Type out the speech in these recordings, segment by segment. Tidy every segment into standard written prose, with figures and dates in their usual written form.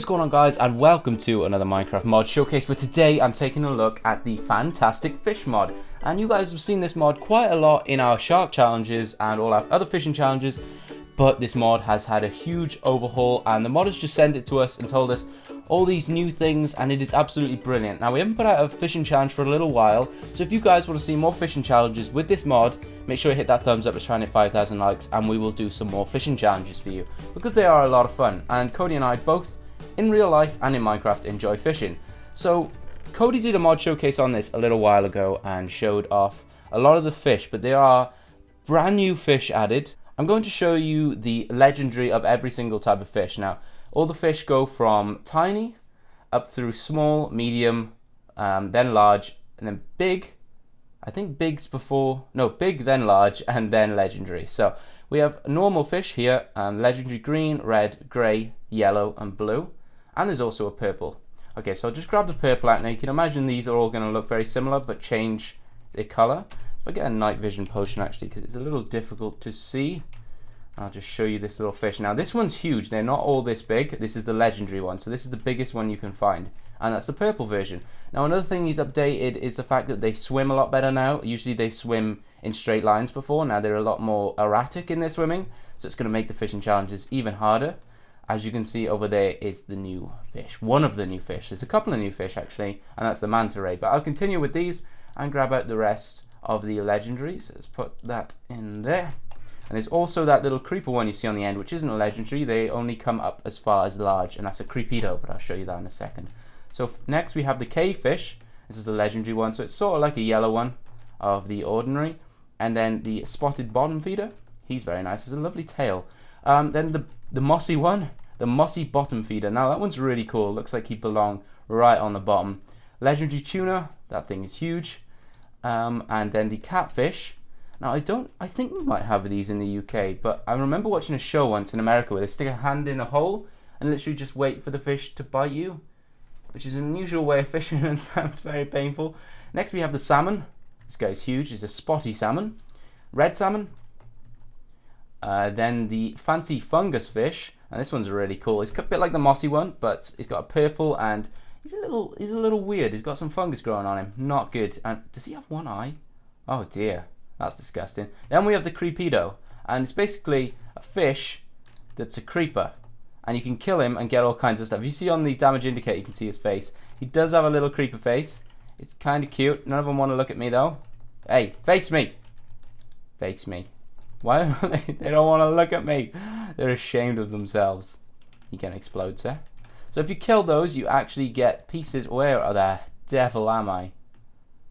going on, guys, and welcome to another Minecraft mod showcase, where today I'm taking a look at the Fantastic Fish mod. And you guys have seen this mod quite a lot in our shark challenges and all our other fishing challenges, but this mod has had a huge overhaul, and the modders just sent it to us and told us all these new things, and it is absolutely brilliant. Now, we haven't put out a fishing challenge for a little while, so if you guys want to see more fishing challenges with this mod, make sure you hit that thumbs up. Let's try and hit 5,000 likes, and we will do some more fishing challenges for you, because they are a lot of fun. And Cody and I both, in real life and in Minecraft, enjoy fishing. So Cody did a mod showcase on this a little while ago and showed off a lot of the fish, but there are brand new fish added. I'm going to show you the legendary of every single type of fish. Now, all the fish go from tiny up through small, medium, then large, and then big. I think big's before, no, big, then large, and then legendary. So we have normal fish here, legendary green, red, grey, yellow, and blue. And there's also a purple. Okay, so I'll just grab the purple out now. You can imagine these are all going to look very similar, but change their colour. If I get a night vision potion, actually, because it's a little difficult to see. I'll just show you this little fish. Now, this one's huge. They're not all this big. This is the legendary one. So this is the biggest one you can find. And that's the purple version. Now, another thing he's updated is the fact that they swim a lot better now. Usually they swim in straight lines before. Now they're a lot more erratic in their swimming. So it's going to make the fishing challenges even harder. As you can see over there is the new fish. One of the new fish. There's a couple of new fish actually, and that's the Manta Ray. But I'll continue with these and grab out the rest of the legendaries. Let's put that in there. And there's also that little creeper one you see on the end, which isn't a legendary. They only come up as far as large, and that's a creepito, but I'll show you that in a second. So next we have the cave fish. This is the legendary one, so it's sort of like a yellow one of the ordinary. And then the spotted bottom feeder. He's very nice. There's a lovely tail. Then the mossy one. The mossy bottom feeder. Now that one's really cool. Looks like he belonged right on the bottom. Legendary tuna. That thing is huge. And then the catfish. Now I think we might have these in the UK, but I remember watching a show once in America where they stick a hand in a hole and literally just wait for the fish to bite you, which is an unusual way of fishing and sounds very painful. Next we have the salmon. This guy's huge. He's a spotty salmon. Red salmon. Then the fancy fungus fish, and this one's really cool. It's a bit like the mossy one, but he's got a purple, and he's a little weird. He's got some fungus growing on him. Not good. And does he have one eye? Oh dear, that's disgusting. Then we have the creepito, and it's basically a fish that's a creeper, and you can kill him and get all kinds of stuff. You see on the damage indicator, you can see his face. He does have a little creeper face. It's kind of cute. None of them want to look at me though. Hey, face me. Face me. Why don't they don't want to look at me? They're ashamed of themselves. You can explode, sir. So if you kill those, you actually get pieces. Where the devil am I?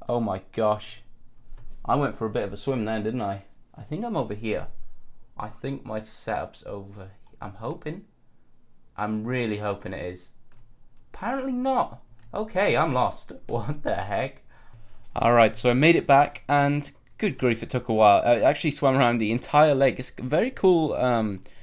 Oh my gosh. I went for a bit of a swim then, didn't I? I think I'm over here. I think my setup's over. I'm hoping. I'm really hoping it is. Apparently not. Okay, I'm lost. What the heck? Alright, so I made it back, and good grief, it took a while. I actually swam around the entire lake. It's a very cool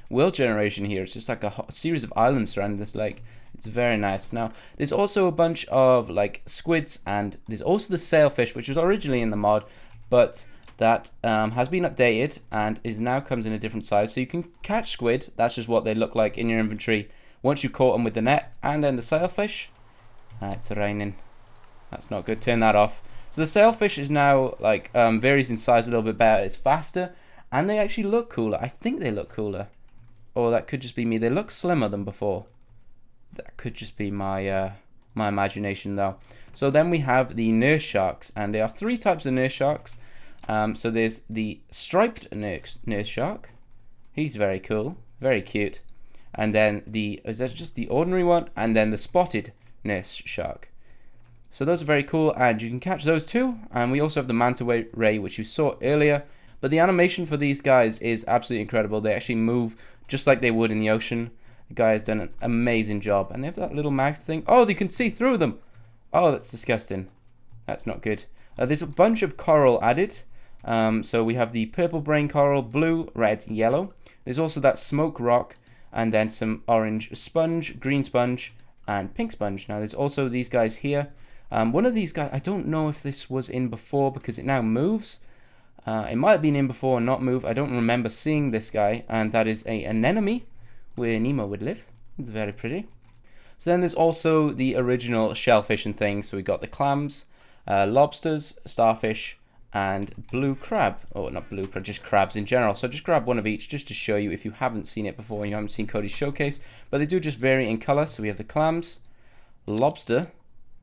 world generation here. It's just like a series of islands surrounding this lake. It's very nice. Now, there's also a bunch of like squids, and there's also the sailfish, which was originally in the mod, but that has been updated and now comes in a different size. So you can catch squid. That's just what they look like in your inventory once you caught them with the net. And then the sailfish. It's raining. That's not good. Turn that off. So the sailfish is now like varies in size a little bit better. It's faster, and they actually look cooler. I think they look cooler, or that could just be me. They look slimmer than before. That could just be my my imagination though. So then we have the nurse sharks, and there are three types of nurse sharks. So there's the striped nurse shark. He's very cool, very cute. And then is that just the ordinary one? And then the spotted nurse shark. So those are very cool, and you can catch those too. And we also have the Manta Ray, which you saw earlier. But the animation for these guys is absolutely incredible. They actually move just like they would in the ocean. The guy has done an amazing job. And they have that little mouth thing. Oh, you can see through them. Oh, that's disgusting. That's not good. There's a bunch of coral added. So we have the purple brain coral, blue, red, yellow. There's also that smoke rock, and then some orange sponge, green sponge, and pink sponge. Now there's also these guys here. One of these guys, I don't know if this was in before because it now moves. It might have been in before and not move. I don't remember seeing this guy, and that is an anemone where Nemo would live. It's very pretty. So then there's also the original shellfish and things. So we got the clams, lobsters, starfish, and blue crab. Oh, not blue crab, just crabs in general. So just grab one of each just to show you if you haven't seen it before and you haven't seen Cody's showcase. But they do just vary in color. So we have the clams, lobster,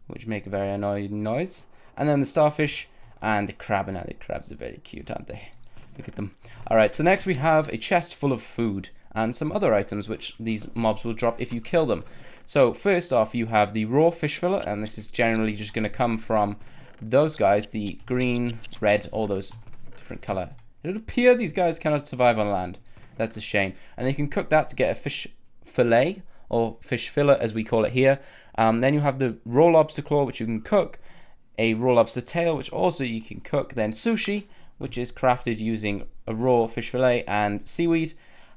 which make a very annoying noise, and then the starfish and the crab. And the crabs are very cute, aren't they? Look at them. Alright, so next we have a chest full of food and some other items which these mobs will drop if you kill them. So first off, you have the raw fish fillet, and this is generally just going to come from those guys, the green, red, all those different color. It would appear these guys cannot survive on land. That's a shame. And you can cook that to get a fish fillet, or fish fillet as we call it here. Then you have the raw lobster claw, which you can cook, a raw lobster tail, which also you can cook, then sushi, which is crafted using a raw fish fillet and seaweed,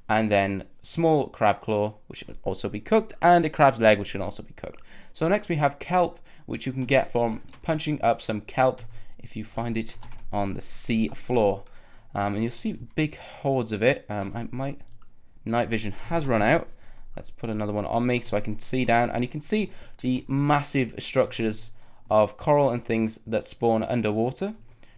and then small crab claw, which can also be cooked, and a crab's leg, which can also be cooked. So next we have kelp, which you can get from punching up some kelp if you find it on the sea floor. And you'll see big hordes of it. My night vision has run out. Let's put another one on me so I can see down, and you can see the massive structures of coral and things that spawn underwater.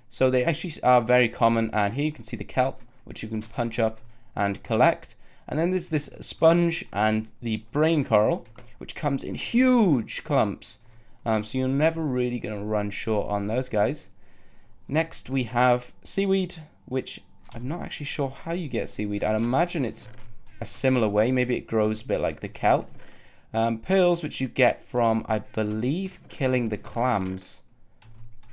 So they actually are very common, and here you can see the kelp, which you can punch up and collect. And then there's this sponge and the brain coral, which comes in huge clumps. So you're never really going to run short on those guys. Next we have seaweed, which I'm not actually sure how you get seaweed. I imagine it's a similar way. Maybe it grows a bit like the kelp. Pearls, which you get from, I believe, killing the clams.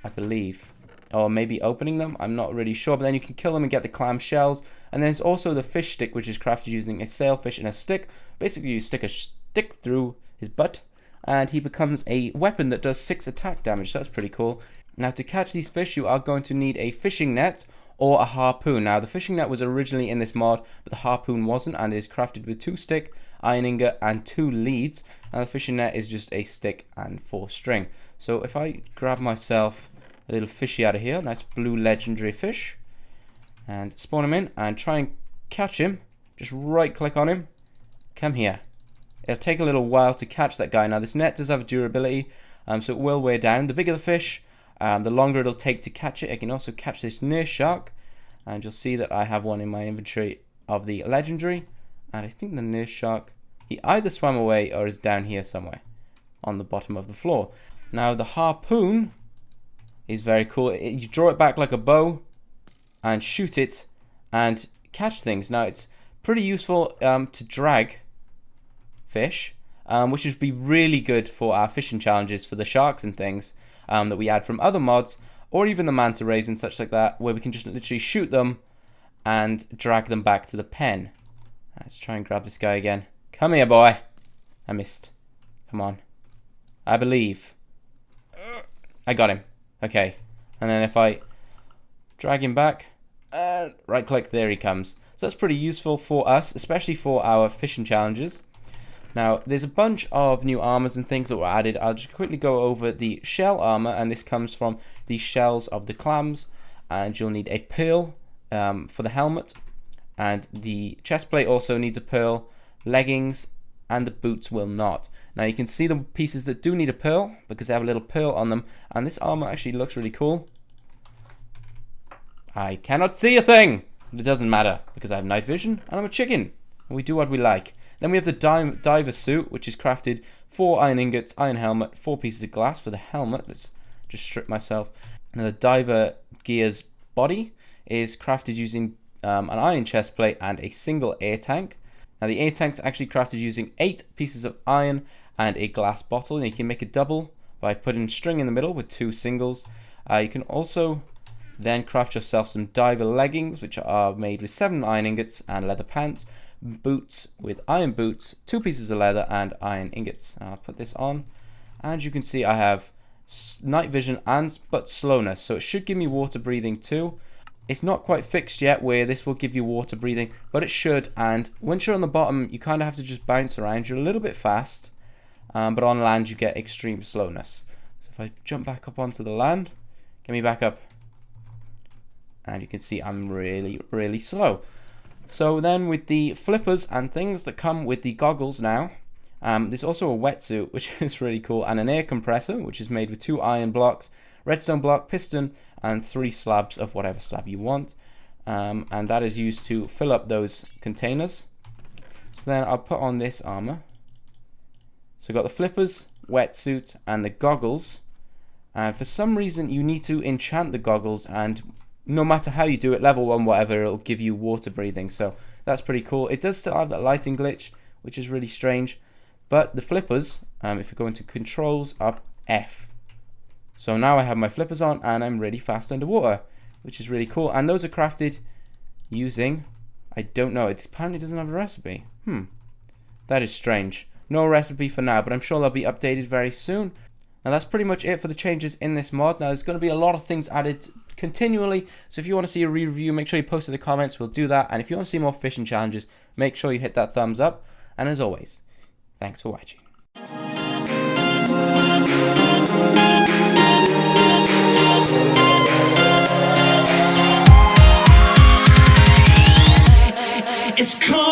I believe. Or maybe opening them. I'm not really sure. But then you can kill them and get the clam shells. And there's also the fish stick, which is crafted using a sailfish and a stick. Basically, you stick a stick through his butt, and he becomes a weapon that does 6 attack damage. So that's pretty cool. Now, to catch these fish, you are going to need a fishing net or a harpoon. Now, the fishing net was originally in this mod, but the harpoon wasn't, and it is crafted with 2 stick, iron ingot, and 2 leads. Now, the fishing net is just a stick and 4 string. So if I grab myself a little fishy out of here, nice blue legendary fish, and spawn him in and try and catch him, just right click on him, come here. It'll take a little while to catch that guy. Now, this net does have durability, so it will wear down. The bigger the fish, the longer it'll take to catch it. I can also catch this nurse shark, and you'll see that I have one in my inventory of the legendary. And I think the nurse shark, he either swam away or is down here somewhere on the bottom of the floor. Now, the harpoon is very cool. You draw it back like a bow and shoot it and catch things. Now, it's pretty useful to drag fish, which would be really good for our fishing challenges for the sharks and things that we add from other mods, or even the manta rays and such like that, where we can just literally shoot them and drag them back to the pen. Let's try and grab this guy again. Come here, boy. I missed. Come on. I believe. I got him. Okay. And then if I drag him back, right click, there he comes. So that's pretty useful for us, especially for our fishing challenges. Now, there's a bunch of new armors and things that were added. I'll just quickly go over the shell armor, and this comes from the shells of the clams. And you'll need a pearl for the helmet, and the chest plate also needs a pearl, leggings, and the boots will not. Now, you can see the pieces that do need a pearl because they have a little pearl on them, and this armor actually looks really cool. I cannot see a thing, but it doesn't matter because I have night vision and I'm a chicken, and we do what we like. Then we have the diver suit, which is crafted 4 iron ingots, iron helmet, 4 pieces of glass for the helmet. Let's just strip myself. Now, the diver gear's body is crafted using an iron chest plate and a single air tank. Now, the air tank's actually crafted using 8 pieces of iron and a glass bottle. And you can make a double by putting string in the middle with 2 singles. You can also then craft yourself some diver leggings, which are made with 7 iron ingots and leather pants. Boots with iron boots, 2 pieces of leather, and iron ingots. I'll put this on, and you can see I have night vision but slowness, so it should give me water breathing too. It's not quite fixed yet where this will give you water breathing, but it should. And once you're on the bottom, you kind of have to just bounce around. You're a little bit fast, but on land you get extreme slowness. So if I jump back up onto the land, get me back up, and you can see I'm really slow. So then with the flippers and things that come with the goggles now, There's also a wetsuit, which is really cool, and an air compressor, which is made with 2 iron blocks, redstone block, piston, and 3 slabs of whatever slab you want. And that is used to fill up those containers. So then I'll put on this armor. So we've got the flippers, wetsuit, and the goggles. And for some reason, you need to enchant the goggles, and no matter how you do it, level 1, whatever, it'll give you water breathing. So that's pretty cool. It does still have that lighting glitch, which is really strange. But the flippers, if we go into controls, are F. So now I have my flippers on, and I'm really fast underwater, which is really cool. And those are crafted using, I don't know, it apparently doesn't have a recipe. That is strange. No recipe for now, but I'm sure they'll be updated very soon. Now that's pretty much it for the changes in this mod. Now there's going to be a lot of things added continually, so if you want to see a re-review, make sure you post in the comments, we'll do that. And if you want to see more fishing challenges, make sure you hit that thumbs up. And as always, thanks for watching. It's cool.